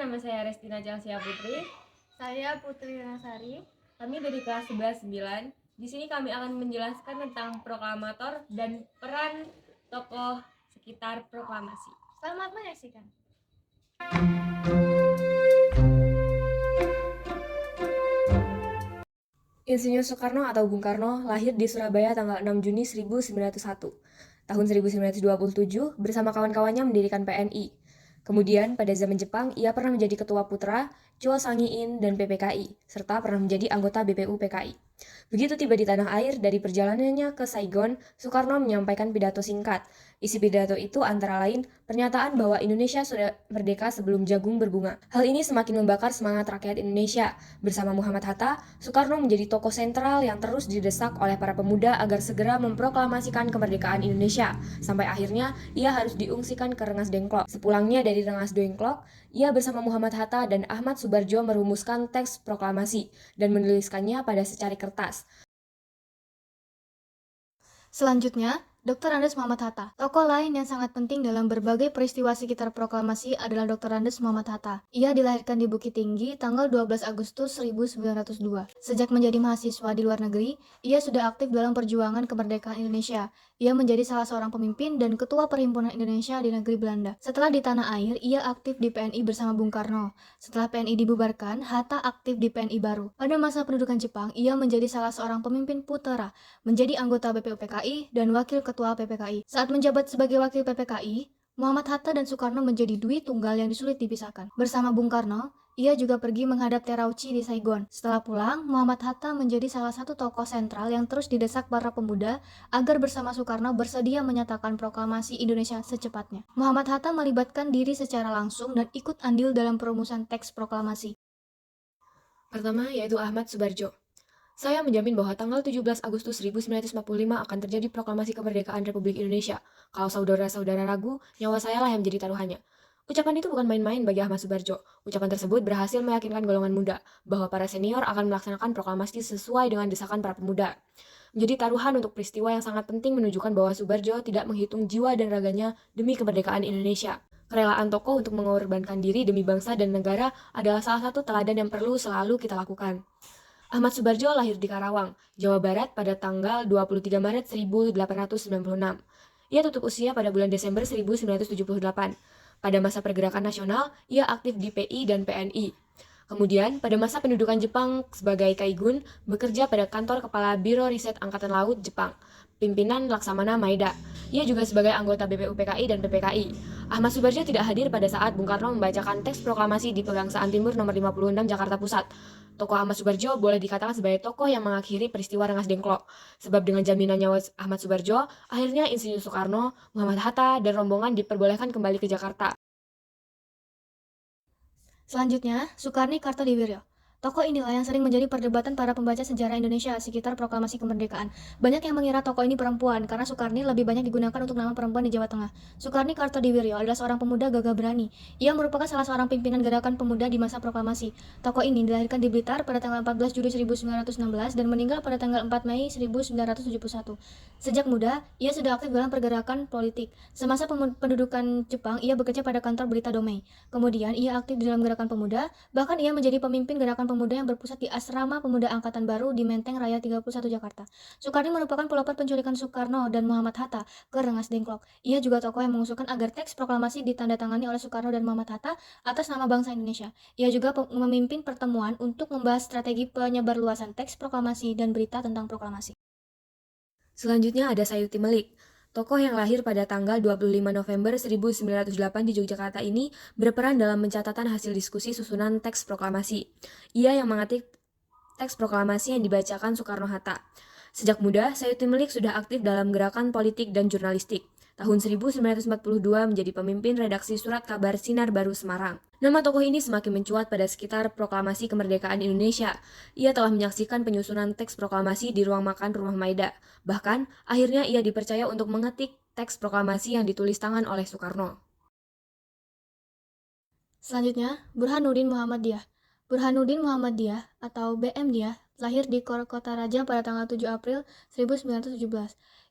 nama saya Restina Chelsea Putri. Saya Putri Nasari. Kami dari kelas 11-9. Di sini kami akan menjelaskan tentang proklamator dan peran tokoh sekitar proklamasi. Selamat menyaksikan. Insinyur Soekarno atau Bung Karno lahir di Surabaya tanggal 6 Juni 1901. Tahun 1927, bersama kawan-kawannya mendirikan PNI. Kemudian, pada zaman Jepang, ia pernah menjadi Ketua Putra, Chua Sang-in, dan PPKI, serta pernah menjadi anggota BPU PKI. Begitu tiba di tanah air, dari perjalanannya ke Saigon, Soekarno menyampaikan pidato singkat. Isi pidato itu antara lain pernyataan bahwa Indonesia sudah merdeka sebelum jagung berbunga. Hal ini semakin membakar semangat rakyat Indonesia. Bersama Muhammad Hatta, Soekarno menjadi tokoh sentral yang terus didesak oleh para pemuda agar segera memproklamasikan kemerdekaan Indonesia. Sampai akhirnya, ia harus diungsikan ke Rengas Dengklok. Sepulangnya dari Rengas Dengklok, ia bersama Muhammad Hatta dan Ahmad Subarjo merumuskan teks proklamasi dan menuliskannya pada secari kertas. Selanjutnya, Dr. Andes Muhammad Hatta. Tokoh lain yang sangat penting dalam berbagai peristiwa sekitar proklamasi adalah Dr. Andes Muhammad Hatta. Ia dilahirkan di Bukit Tinggi tanggal 12 Agustus 1902. Sejak menjadi mahasiswa di luar negeri, ia sudah aktif dalam perjuangan kemerdekaan Indonesia. Ia menjadi salah seorang pemimpin dan ketua Perhimpunan Indonesia di negeri Belanda. Setelah di tanah air, ia aktif di PNI bersama Bung Karno. Setelah PNI dibubarkan, Hatta aktif di PNI baru. Pada masa pendudukan Jepang, ia menjadi salah seorang pemimpin putera, menjadi anggota BPU PKI dan wakil ketua PPKI. Saat menjabat sebagai wakil PPKI, Muhammad Hatta dan Soekarno menjadi dui tunggal yang sulit dipisahkan. Bersama Bung Karno, ia juga pergi menghadap Terauchi di Saigon. Setelah pulang, Muhammad Hatta menjadi salah satu tokoh sentral yang terus didesak para pemuda agar bersama Soekarno bersedia menyatakan proklamasi Indonesia secepatnya. Muhammad Hatta melibatkan diri secara langsung dan ikut andil dalam perumusan teks proklamasi. Pertama yaitu Ahmad Subarjo. Saya menjamin bahwa tanggal 17 Agustus 1945 akan terjadi proklamasi kemerdekaan Republik Indonesia. Kalau saudara-saudara ragu, nyawa saya lah yang menjadi taruhannya. Ucapan itu bukan main-main bagi Ahmad Subarjo. Ucapan tersebut berhasil meyakinkan golongan muda bahwa para senior akan melaksanakan proklamasi sesuai dengan desakan para pemuda. Menjadi taruhan untuk peristiwa yang sangat penting menunjukkan bahwa Subarjo tidak menghitung jiwa dan raganya demi kemerdekaan Indonesia. Kerelaan tokoh untuk mengorbankan diri demi bangsa dan negara adalah salah satu teladan yang perlu selalu kita lakukan. Ahmad Subarjo lahir di Karawang, Jawa Barat pada tanggal 23 Maret 1896. Ia tutup usia pada bulan Desember 1978. Pada masa pergerakan nasional, ia aktif di PI dan PNI. Kemudian, pada masa pendudukan Jepang sebagai Kaigun, bekerja pada kantor Kepala Biro Riset Angkatan Laut Jepang, pimpinan Laksamana Maeda. Ia juga sebagai anggota BPU PKI dan PPKI. Ahmad Subarjo tidak hadir pada saat Bung Karno membacakan teks proklamasi di Pegangsaan Timur nomor 56 Jakarta Pusat. Tokoh Ahmad Subarjo boleh dikatakan sebagai tokoh yang mengakhiri peristiwa Rengas Dengklok. Sebab dengan jaminan nyawa Ahmad Subarjo, akhirnya Insinyur Soekarno, Muhammad Hatta, dan rombongan diperbolehkan kembali ke Jakarta. Selanjutnya, Soekarni Kartodiwiryo. Tokoh inilah yang sering menjadi perdebatan para pembaca sejarah Indonesia sekitar proklamasi kemerdekaan. Banyak yang mengira tokoh ini perempuan, karena Soekarni lebih banyak digunakan untuk nama perempuan di Jawa Tengah. Soekarni Kartodiwiryo adalah seorang pemuda gagah berani. Ia merupakan salah seorang pimpinan gerakan pemuda di masa proklamasi. Tokoh ini dilahirkan di Blitar pada tanggal 14 Juli 1916 dan meninggal pada tanggal 4 Mei 1971. Sejak muda, ia sudah aktif dalam pergerakan politik. Semasa pendudukan Jepang, ia bekerja pada kantor berita Domei. Kemudian, ia aktif di dalam gerakan pemuda, bahkan ia menjadi pemimpin gerakan pemuda yang berpusat di Asrama Pemuda Angkatan Baru di Menteng Raya 31 Jakarta. Soekarni merupakan pelopor penculikan Soekarno dan Muhammad Hatta ke Rengas Dengklok. Ia juga tokoh yang mengusulkan agar teks proklamasi ditandatangani oleh Soekarno dan Muhammad Hatta atas nama bangsa Indonesia. Ia juga memimpin pertemuan untuk membahas strategi penyebarluasan teks proklamasi dan berita tentang proklamasi. Selanjutnya ada Sayuti Melik. Tokoh yang lahir pada tanggal 25 November 1908 di Yogyakarta ini berperan dalam pencatatan hasil diskusi susunan teks proklamasi. Ia yang mengetik teks proklamasi yang dibacakan Soekarno-Hatta. Sejak muda, Sayuti Melik sudah aktif dalam gerakan politik dan jurnalistik. Tahun 1942 menjadi pemimpin redaksi surat kabar Sinar Baru Semarang. Nama tokoh ini semakin mencuat pada sekitar proklamasi kemerdekaan Indonesia. Ia telah menyaksikan penyusunan teks proklamasi di ruang makan Rumah Maida. Bahkan, akhirnya ia dipercaya untuk mengetik teks proklamasi yang ditulis tangan oleh Soekarno. Selanjutnya, Burhanuddin Muhammadiyah. Burhanuddin Muhammadiyah atau BM Diyah lahir di Kota Raja pada tanggal 7 April 1917.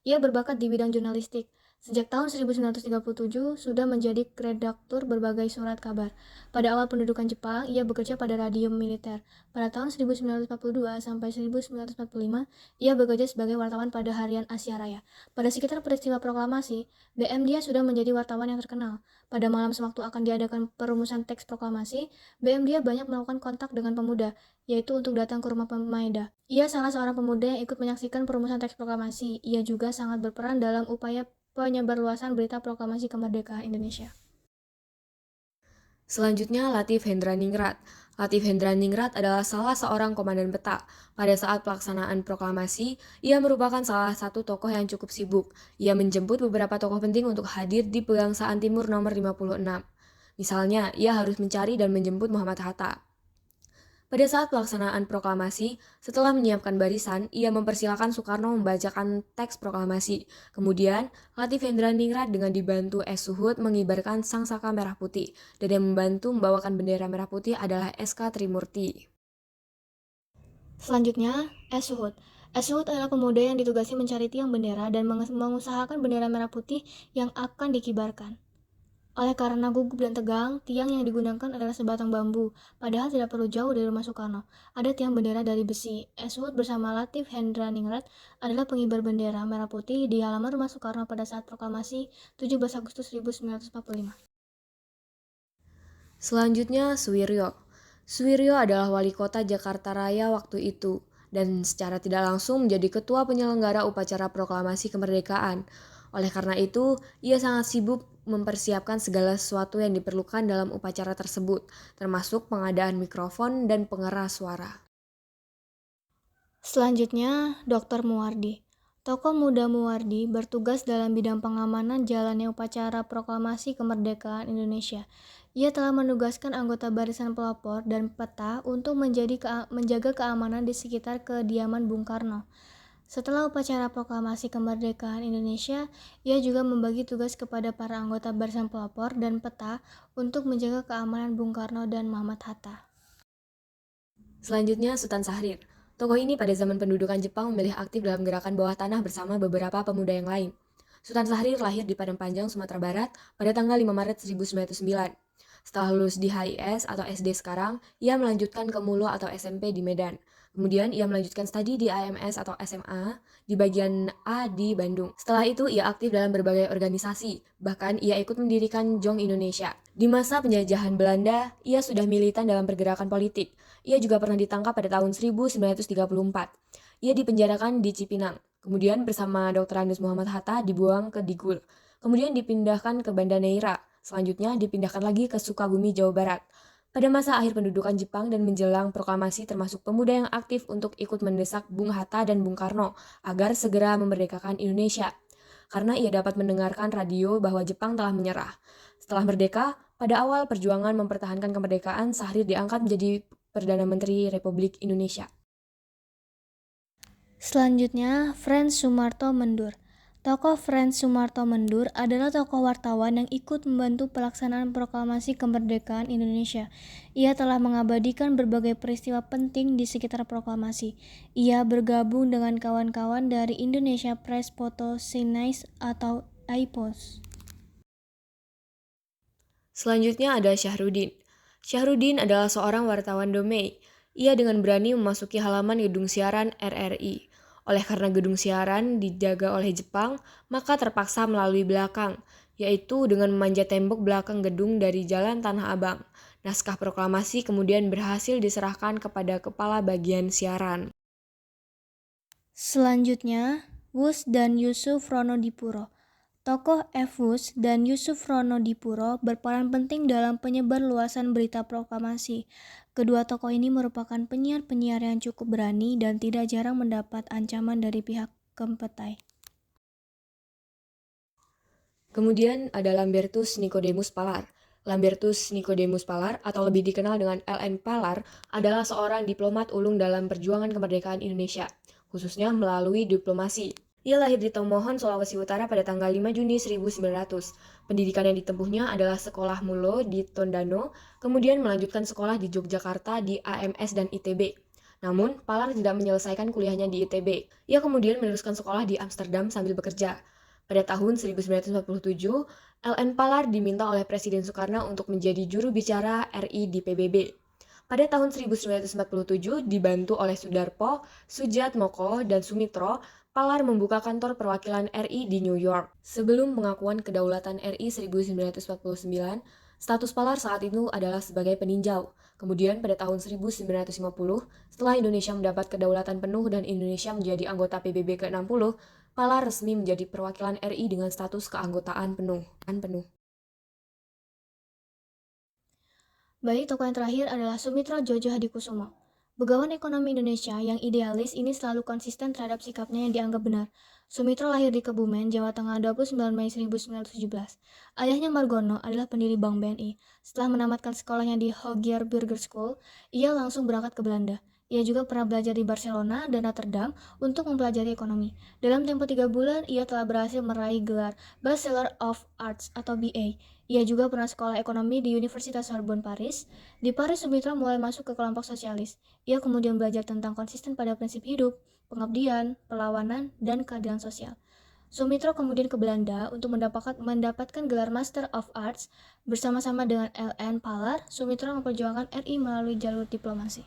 Ia berbakat di bidang jurnalistik. Sejak tahun 1937 sudah menjadi redaktur berbagai surat kabar. Pada awal pendudukan Jepang, ia bekerja pada radio militer. Pada tahun 1942 sampai 1945, ia bekerja sebagai wartawan pada harian Asia Raya. Pada sekitar peristiwa proklamasi, BM dia sudah menjadi wartawan yang terkenal. Pada malam sewaktu akan diadakan perumusan teks proklamasi, BM dia banyak melakukan kontak dengan pemuda, yaitu untuk datang ke rumah pemaeda. Ia salah seorang pemuda yang ikut menyaksikan perumusan teks proklamasi. Ia juga sangat berperan dalam upaya penyebarluasan berita proklamasi kemerdekaan Indonesia. Selanjutnya, Latif Hendraningrat. Latif Hendraningrat adalah salah seorang komandan peta. Pada saat pelaksanaan proklamasi, ia merupakan salah satu tokoh yang cukup sibuk. Ia menjemput beberapa tokoh penting untuk hadir di Pegangsaan Timur nomor 56. Misalnya, ia harus mencari dan menjemput Muhammad Hatta. Pada saat pelaksanaan proklamasi, setelah menyiapkan barisan, ia mempersilakan Soekarno membacakan teks proklamasi. Kemudian, Latif Hendraningrat dengan dibantu S. Suhud mengibarkan sangsaka merah putih, dan yang membantu membawakan bendera merah putih adalah S.K. Trimurti. Selanjutnya, S. Suhud. S. Suhud adalah pemuda yang ditugasi mencari tiang bendera dan mengusahakan bendera merah putih yang akan dikibarkan. Oleh karena gugup dan tegang, tiang yang digunakan adalah sebatang bambu, padahal tidak perlu jauh dari rumah Soekarno. Ada tiang bendera dari besi. S. Suhud bersama Latif Hendraningrat adalah pengibar bendera merah putih di halaman rumah Soekarno pada saat proklamasi 17 Agustus 1945. Selanjutnya, Suwiryo. Suwiryo adalah wali kota Jakarta Raya waktu itu, dan secara tidak langsung menjadi ketua penyelenggara upacara proklamasi kemerdekaan. Oleh karena itu, ia sangat sibuk mempersiapkan segala sesuatu yang diperlukan dalam upacara tersebut, termasuk pengadaan mikrofon dan pengeras suara. Selanjutnya, Dr. Muwardi. Tokoh muda Muwardi bertugas dalam bidang pengamanan jalannya upacara proklamasi kemerdekaan Indonesia. Ia telah menugaskan anggota barisan pelopor dan peta untuk menjaga keamanan di sekitar kediaman Bung Karno. Setelah upacara proklamasi kemerdekaan Indonesia, ia juga membagi tugas kepada para anggota barisan pelopor dan peta untuk menjaga keamanan Bung Karno dan Muhammad Hatta. Selanjutnya, Sultan Syahrir. Tokoh ini pada zaman pendudukan Jepang memilih aktif dalam gerakan bawah tanah bersama beberapa pemuda yang lain. Sultan Syahrir lahir di Padang Panjang, Sumatera Barat pada tanggal 5 Maret 1909. Setelah lulus di HIS atau SD sekarang, ia melanjutkan ke Mulo atau SMP di Medan. Kemudian ia melanjutkan studi di AMS atau SMA di bagian A di Bandung. Setelah itu ia aktif dalam berbagai organisasi, bahkan ia ikut mendirikan Jong Indonesia. Di masa penjajahan Belanda, ia sudah militan dalam pergerakan politik. Ia juga pernah ditangkap pada tahun 1934. Ia dipenjarakan di Cipinang. Kemudian bersama Dr. Andes Muhammad Hatta dibuang ke Digul. Kemudian dipindahkan ke Banda Neira. Selanjutnya dipindahkan lagi ke Sukabumi, Jawa Barat. Pada masa akhir pendudukan Jepang dan menjelang proklamasi termasuk pemuda yang aktif untuk ikut mendesak Bung Hatta dan Bung Karno agar segera memerdekakan Indonesia. Karena ia dapat mendengarkan radio bahwa Jepang telah menyerah. Setelah merdeka, pada awal perjuangan mempertahankan kemerdekaan, Syahrir diangkat menjadi Perdana Menteri Republik Indonesia. Selanjutnya, Frans Sumarto Mendur. Tokoh Frans Sumarto Mendur adalah tokoh wartawan yang ikut membantu pelaksanaan proklamasi kemerdekaan Indonesia. Ia telah mengabadikan berbagai peristiwa penting di sekitar proklamasi. Ia bergabung dengan kawan-kawan dari Indonesia Press Photo Synchronized atau IPOS. Selanjutnya ada Syahrudin. Syahrudin adalah seorang wartawan Domei. Ia dengan berani memasuki halaman gedung siaran RRI. Oleh karena gedung siaran dijaga oleh Jepang, maka terpaksa melalui belakang, yaitu dengan memanjat tembok belakang gedung dari Jalan Tanah Abang. Naskah proklamasi kemudian berhasil diserahkan kepada kepala bagian siaran. Selanjutnya, Wus dan Yusuf Ronodipuro. Tokoh F. Wus dan Yusuf Ronodipuro berperan penting dalam penyebarluasan berita proklamasi. Kedua tokoh ini merupakan penyiar-penyiar yang cukup berani dan tidak jarang mendapat ancaman dari pihak Kempetai. Kemudian ada Lambertus Nicodemus Palar. Lambertus Nicodemus Palar atau lebih dikenal dengan LN Palar adalah seorang diplomat ulung dalam perjuangan kemerdekaan Indonesia, khususnya melalui diplomasi. Ia lahir di Tomohon, Sulawesi Utara pada tanggal 5 Juni 1900. Pendidikan yang ditempuhnya adalah sekolah Mulo di Tondano, kemudian melanjutkan sekolah di Yogyakarta di AMS dan ITB. Namun, Palar tidak menyelesaikan kuliahnya di ITB. Ia kemudian meneruskan sekolah di Amsterdam sambil bekerja. Pada tahun 1947, LN Palar diminta oleh Presiden Soekarno untuk menjadi juru bicara RI di PBB. Pada tahun 1947, dibantu oleh Sudarpo, Sujatmoko, dan Sumitro, Palar membuka kantor perwakilan RI di New York. Sebelum pengakuan kedaulatan RI 1949, status Palar saat itu adalah sebagai peninjau. Kemudian pada tahun 1950, setelah Indonesia mendapat kedaulatan penuh dan Indonesia menjadi anggota PBB ke-60, Palar resmi menjadi perwakilan RI dengan status keanggotaan penuh. Baik, tokoh yang terakhir adalah Sumitro Jojo Hadikusumo. Begawan ekonomi Indonesia yang idealis ini selalu konsisten terhadap sikapnya yang dianggap benar. Sumitro lahir di Kebumen, Jawa Tengah 29 Mei 1917. Ayahnya Margono adalah pendiri Bank BNI. Setelah menamatkan sekolahnya di Hogier Burger School, ia langsung berangkat ke Belanda. Ia juga pernah belajar di Barcelona dan Rotterdam untuk mempelajari ekonomi. Dalam tempo 3 bulan, ia telah berhasil meraih gelar Bachelor of Arts atau BA. Ia juga pernah sekolah ekonomi di Universitas Sorbonne Paris. Di Paris, Sumitra mulai masuk ke kelompok sosialis. Ia kemudian belajar tentang konsisten pada prinsip hidup, pengabdian, perlawanan, dan keadilan sosial. Sumitra kemudian ke Belanda untuk mendapatkan gelar Master of Arts. Bersama-sama dengan LN Palar, Sumitra memperjuangkan RI melalui jalur diplomasi.